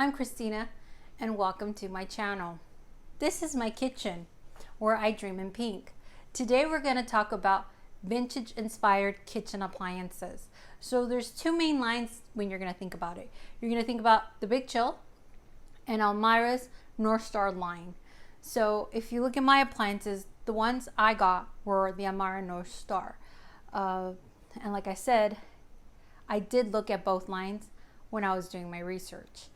I'm Christina and welcome to my channel. This is my kitchen where I dream in pink. Today we're going to talk about vintage inspired kitchen appliances. So there's two main lines when you're going to think about it. You're going to think about the Big Chill and Elmira's Northstar Line. So if you look at my appliances, the ones I got were the Elmira Northstar. And like I said, I did look at both lines when I was doing my research.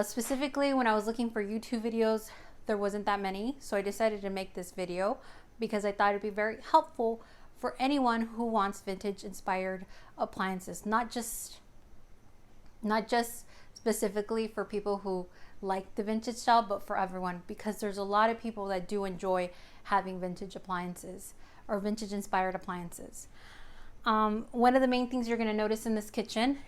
Specifically, when I was looking for YouTube videos, there wasn't that many. So I decided to make this video because I thought it'd be very helpful for anyone who wants vintage inspired appliances, not just specifically for people who like the vintage style, but for everyone, because there's a lot of people that do enjoy having vintage appliances or vintage inspired appliances. One of the main things you're going to notice in this kitchen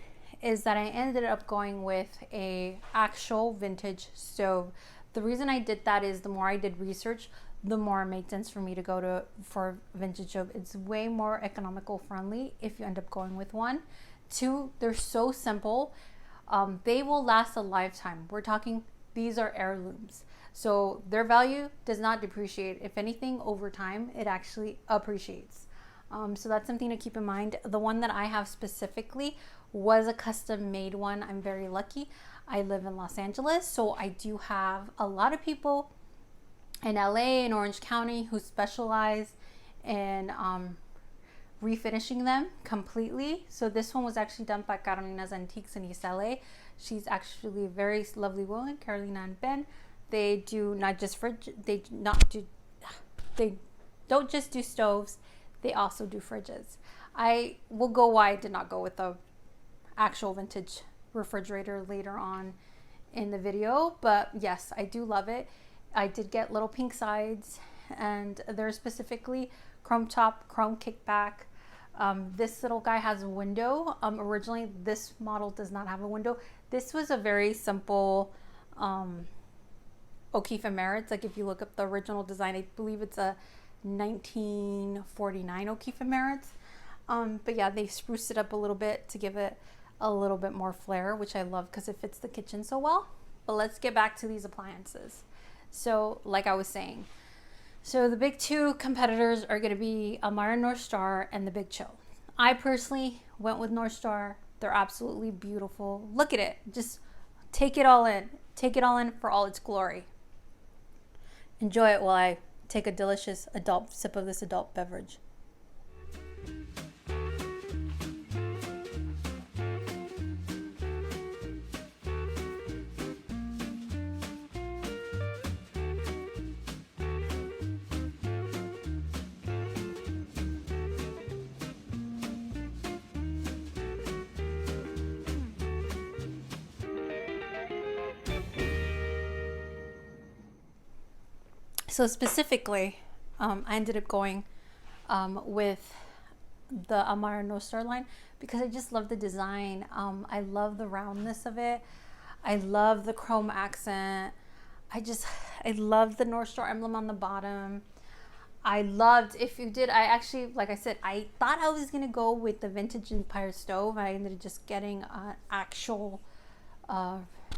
is that I ended up going with a actual vintage stove. The reason I did that is the more I did research, the more it made sense for me to go for vintage stove. It's way more economical friendly if you end up going with one. Two, they're so simple. They will last a lifetime. We're talking, these are heirlooms. So their value does not depreciate. If anything, over time, it actually appreciates. So that's something to keep in mind. The one that I have specifically was a custom made one. I'm very lucky. I live in Los Angeles, so I do have a lot of people in LA and Orange County who specialize in refinishing them completely. So this one was actually done by Carolina's Antiques in East LA. She's actually a very lovely woman, Carolina and Ben. They do not just fridge, they don't just do stoves, they also do fridges. I will go why I did not go with the actual vintage refrigerator later on in the video, but yes, I do love it. I did get little pink sides, and they're specifically chrome top, chrome kickback. This little guy has a window. Originally, this model does not have a window. This was a very simple O'Keefe and Merritt's. Like if you look up the original design, I believe it's a 1949 O'Keefe and Merritt's. But yeah, they spruced it up a little bit to give it a little bit more flair, which I love because it fits the kitchen so well. But let's get back to these appliances. So like I was saying, so the big two competitors are going to be Elmira Northstar and the Big Chill. I personally went with Northstar. They're absolutely beautiful. Look at it. Just take it all in. Take it all in for all its glory. Enjoy it while I take a delicious adult sip of this adult beverage. So specifically, I ended up going with the Elmira Northstar Line because I just love the design. I love the roundness of it. I love the chrome accent. I love the Northstar emblem on the bottom. I actually, like I said, I thought I was going to go with the vintage inspired stove. I ended up just getting an actual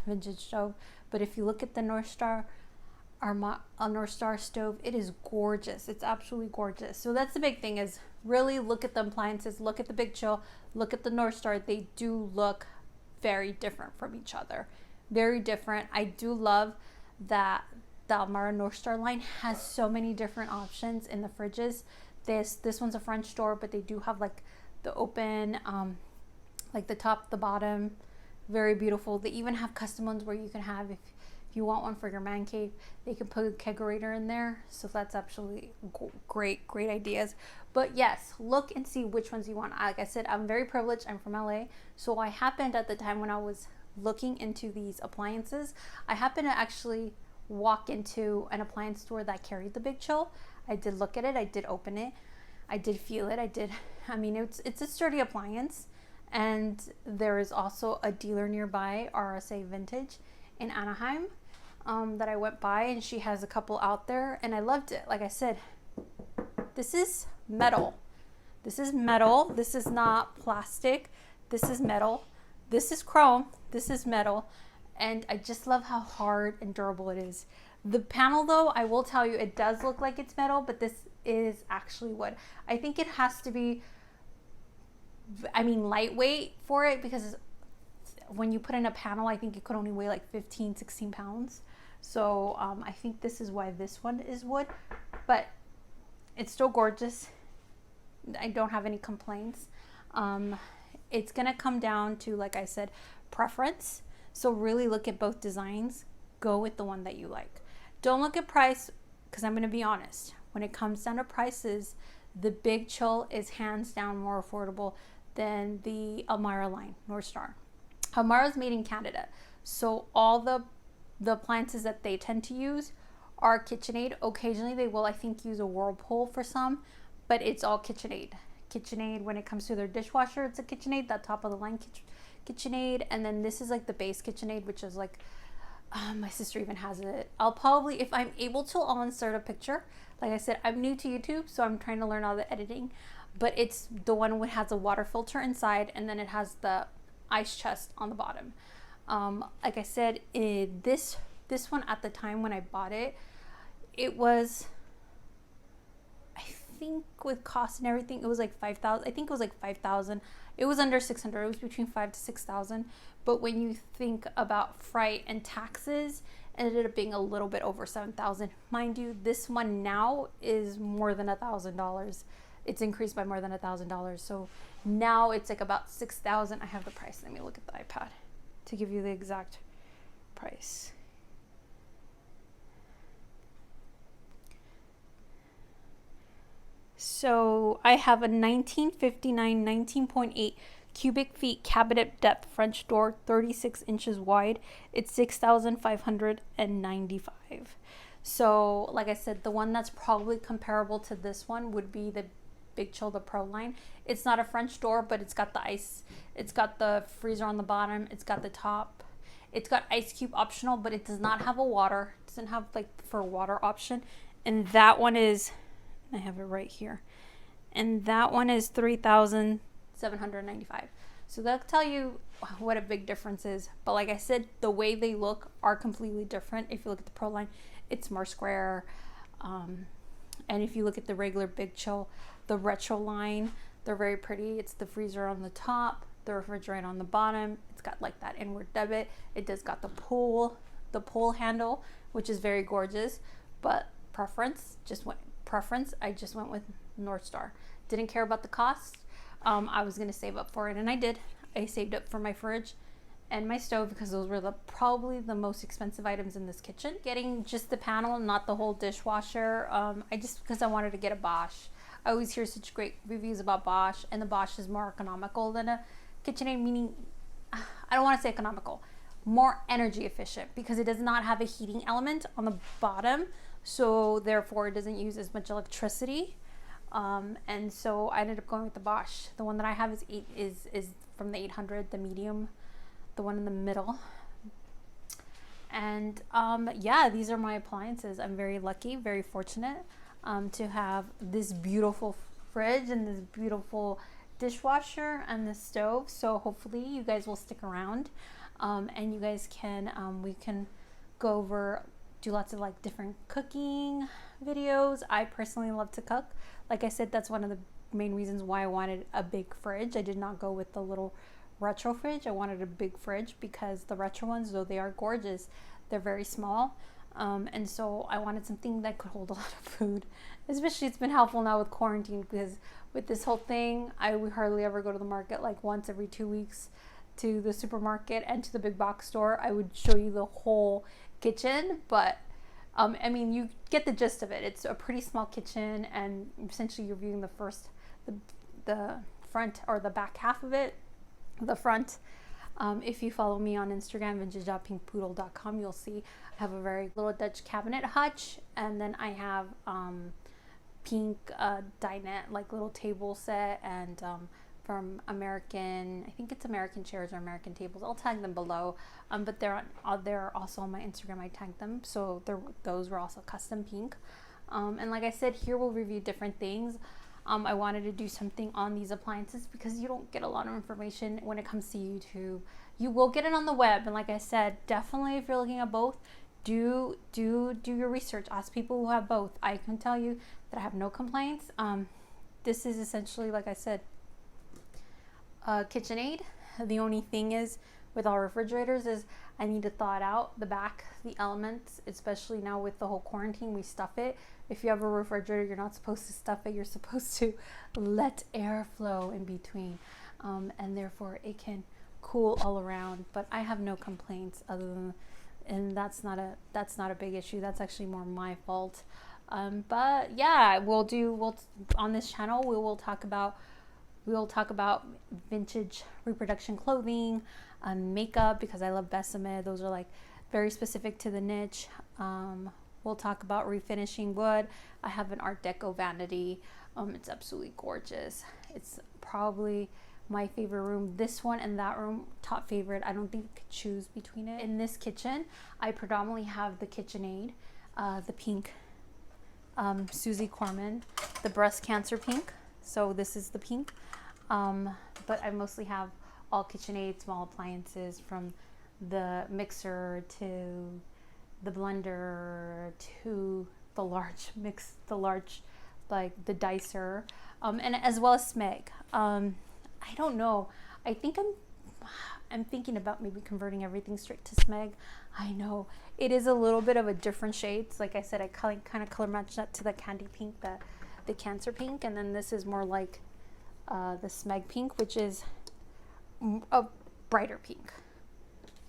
vintage stove. But if you look at the Northstar, a Northstar stove, it is gorgeous. It's absolutely gorgeous. So that's the big thing, is really look at the appliances, look at the Big Chill, look at the Northstar. They do look very different from each other. Very different. I do love that the Elmira Northstar line has so many different options in the fridges. This one's a French door, but they do have like the open, like the top, the bottom. Very beautiful. They even have custom ones where you can have, if you want one for your man cave, they can put a kegerator in there. So that's absolutely great ideas. But yes, look and see which ones you want. Like I said, I'm very privileged. I'm from LA. So I happened at the time when I was looking into these appliances, I happened to actually walk into an appliance store that carried the Big Chill. I did look at it. I did open it. I did feel it. I mean, it's a sturdy appliance. And there is also a dealer nearby, RSA Vintage in Anaheim, that I went by, and she has a couple out there, and I loved it. Like I said, this is metal. This is metal. This is not plastic. This is metal. This is chrome. This is metal. and I just love how hard and durable it is. The panel though, I will tell you, it does look like it's metal, but this is actually wood. I think it has to be, I mean, lightweight for it, because when you put in a panel, I think it could only weigh like 15, 16 pounds. So I think this is why this one is wood, but it's still gorgeous. I don't have any complaints. It's gonna come down to, like I said, preference. So really look at both designs, go with the one that you like. Don't look at price, because I'm gonna be honest, when it comes down to prices, the Big Chill is hands down more affordable than the Elmira line, Northstar. Elmira is made in Canada, so all the appliances that they tend to use are KitchenAid. Occasionally they will, I think, use a Whirlpool for some, but it's all KitchenAid. KitchenAid, when it comes to their dishwasher, it's a KitchenAid, that top of the line KitchenAid, and then this is like the base KitchenAid, which is like, my sister even has it. I'll probably, if I'm able to, I'll insert a picture. Like I said, I'm new to YouTube, so I'm trying to learn all the editing, but it's the one that has a water filter inside, and then it has the ice chest on the bottom. Like I said, this one at the time when I bought it, it was, I think with cost and everything, it was like 5,000. I think it was like 5,000. It was under 600. It was between 5,000 to 6,000. But when you think about freight and taxes, it ended up being a little bit over 7,000. Mind you, this one now is more than $1,000. It's increased by more than $1,000. So now it's like about 6,000. I have the price. Let me look at the iPad to give you the exact price. So I have a 1959 19.8 cubic feet cabinet depth French door, 36 inches wide. It's 6,595. So like I said, the one that's probably comparable to this one would be the Big Chill, the Pro line. It's not a French door, but it's got the ice, it's got the freezer on the bottom, it's got the top, it's got ice cube optional, but it does not have a water. It doesn't have like for water option. And that one is, I have it right here, and that one is 3,795. So that'll tell you what a big difference is. But like I said, the way they look are completely different. If you look at the Pro line, it's more square, and if you look at the regular Big Chill, the retro line, they're very pretty. It's the freezer on the top, the refrigerator on the bottom. It's got like that inward debit. It does got the pull handle, which is very gorgeous. But preference, I just went with Northstar. Didn't care about the cost. I was gonna save up for it, and I did. I saved up for my fridge and my stove, because those were probably the most expensive items in this kitchen. Getting just the panel, not the whole dishwasher. Because I wanted to get a Bosch. I always hear such great reviews about Bosch, and the Bosch is more economical than a KitchenAid, meaning, I don't want to say economical, more energy efficient, because it does not have a heating element on the bottom, so therefore it doesn't use as much electricity. And so I ended up going with the Bosch. The one that I have is from the 800, the medium, the one in the middle. And yeah, these are my appliances. I'm very lucky, very fortunate to have this beautiful fridge and this beautiful dishwasher and the stove. So hopefully you guys will stick around, and you guys can we can go over, do lots of like different cooking videos. I personally love to cook. Like I said, that's one of the main reasons why I wanted a big fridge. I did not go with the little retro fridge. I wanted a big fridge because the retro ones, though they are gorgeous, they're very small. And so I wanted something that could hold a lot of food. Especially, it's been helpful now with quarantine, because with this whole thing, we hardly ever go to the market, like once every 2 weeks to the supermarket and to the big box store. I would show you the whole kitchen, but I mean, you get the gist of it. It's a pretty small kitchen, and essentially you're viewing the front or the back half of it. The front, if you follow me on Instagram, vintage.pink.poodle.com, you'll see I have a very little Dutch cabinet hutch, and then I have pink dinette, like little table set, and from American, I think it's American chairs or American tables. I'll tag them below, but they're also on my Instagram. I tagged them, so those were also custom pink. And like I said, here we'll review different things. I wanted to do something on these appliances because you don't get a lot of information when it comes to YouTube. You will get it on the web, and like I said, definitely if you're looking at both, do your research. Ask people who have both. I can tell you that I have no complaints. This is essentially, like I said, KitchenAid. The only thing is with all refrigerators is I need to thaw it out, the back, the elements, especially now with the whole quarantine, we stuff it. If you have a refrigerator, you're not supposed to stuff it. You're supposed to let air flow in between, and therefore it can cool all around. But I have no complaints other than, and that's not a big issue. That's actually more my fault. But yeah, we'll on this channel we will talk about vintage reproduction clothing, makeup, because I love Besame. Those are like very specific to the niche. We'll talk about refinishing wood. I have an Art Deco vanity. It's absolutely gorgeous. It's probably my favorite room. This one and that room, top favorite. I don't think you could choose between it. In this kitchen, I predominantly have the KitchenAid, the pink Susie Corman, the breast cancer pink. So this is the pink. But I mostly have all KitchenAid small appliances, from the mixer to the blender to the large like the dicer, and as well as Smeg. I don't know. I think I'm thinking about maybe converting everything straight to Smeg. I know it is a little bit of a different shades. Like I said, I kind of color match that to the candy pink, the cancer pink, and then this is more like the Smeg pink, which is a brighter pink.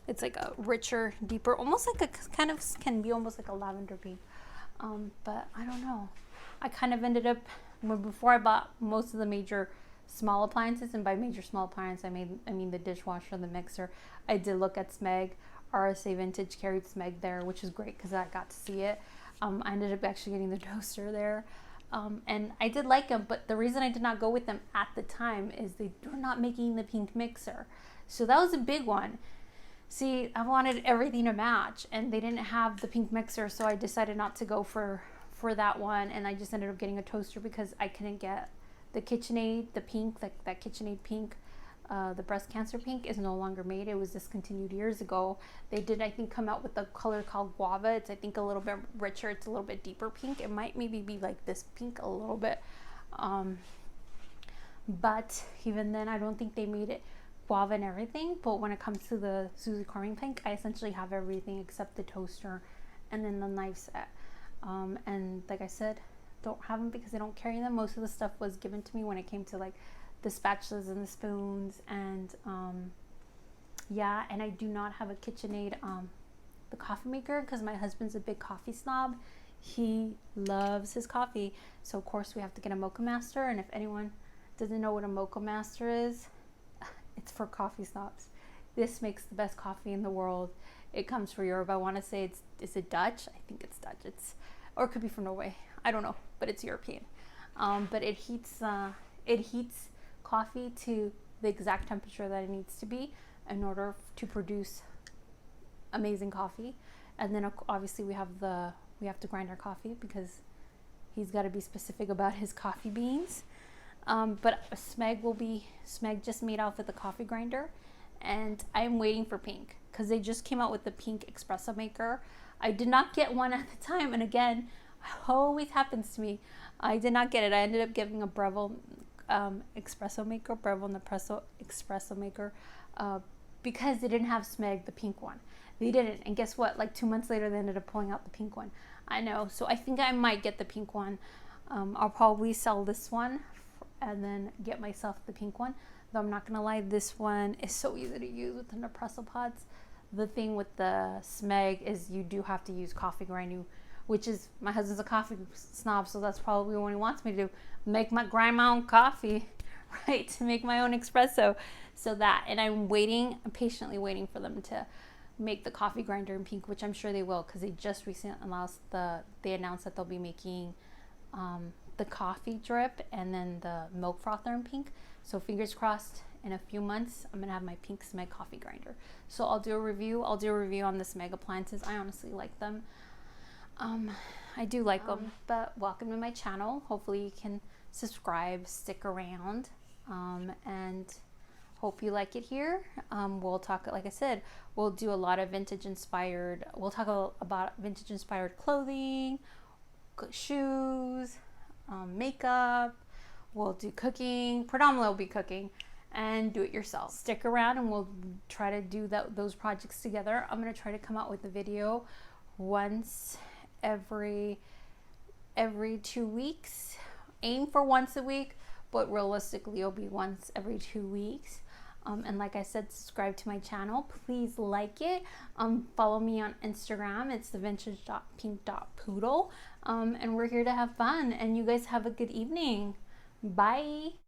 It's like a richer, deeper, almost like a kind of can be almost like a lavender pink. But I don't know. I kind of ended up, before I bought most of the major small appliances, and by major small appliance I mean the dishwasher, the mixer, I did look at Smeg. RSA Vintage carried Smeg there, which is great because I got to see it. I ended up actually getting the toaster there. And I did like them, but the reason I did not go with them at the time is they were not making the pink mixer. So that was a big one. See, I wanted everything to match, and they didn't have the pink mixer, so I decided not to go for that one, and I just ended up getting a toaster because I couldn't get the KitchenAid, the pink, that KitchenAid pink. The breast cancer pink is no longer made. It was discontinued years ago. They did, I think, come out with a color called guava. It's, I think, a little bit richer. It's a little bit deeper pink. It might maybe be like this pink a little bit. But even then, I don't think they made it guava and everything. But when it comes to the Susie Corman pink, I essentially have everything except the toaster and then the knife set. And like I said, don't have them because I don't carry them. Most of the stuff was given to me when it came to like the spatulas and the spoons, and yeah, and I do not have a KitchenAid the coffee maker because my husband's a big coffee snob. He loves his coffee, so of course we have to get a Mocha Master. And if anyone doesn't know what a Mocha Master is, it's for coffee snobs. This makes the best coffee in the world. It comes from Europe. I want to say is it Dutch? I think it's Dutch. Or it could be from Norway. I don't know, but it's European. But it heats coffee to the exact temperature that it needs to be in order to produce amazing coffee. And then obviously we have to grind our coffee because he's got to be specific about his coffee beans. But Smeg just made out with the coffee grinder, and I'm waiting for pink because they just came out with the pink espresso maker. I did not get one at the time, and again, always happens to me. I did not get it. I ended up getting a Breville espresso maker, Breville Nespresso espresso maker, because they didn't have Smeg, the pink one. They didn't, and guess what? Like 2 months later, they ended up pulling out the pink one. I know, so I think I might get the pink one. I'll probably sell this one and then get myself the pink one. Though I'm not gonna lie, this one is so easy to use with the Nespresso pods. The thing with the Smeg is you do have to use coffee grinding, which is, my husband's a coffee snob, so that's probably what he wants me to do. Grind my own coffee, right? To make my own espresso. So that, and I'm patiently waiting for them to make the coffee grinder in pink, which I'm sure they will, because they just recently announced that they'll be making the coffee drip and then the milk frother in pink. So fingers crossed, in a few months, I'm gonna have my pink Smeg coffee grinder. So I'll do a review on the Smeg appliances. I honestly like them. I do like them, but welcome to my channel. Hopefully you can subscribe, stick around, and Hope you like it here. We'll talk, like I said, we'll do a lot of vintage inspired, we'll talk about vintage inspired clothing, shoes, makeup. We'll do cooking, predominantly will be cooking, and do it yourself. Stick around and we'll try to do those projects together. I'm gonna try to come out with a video once every 2 weeks. Aim for once a week, but realistically it'll be once every 2 weeks. And like I said, subscribe to my channel. Please like it. Follow me on Instagram. It's the vintage.pink.poodle. And we're here to have fun. And you guys have a good evening. Bye.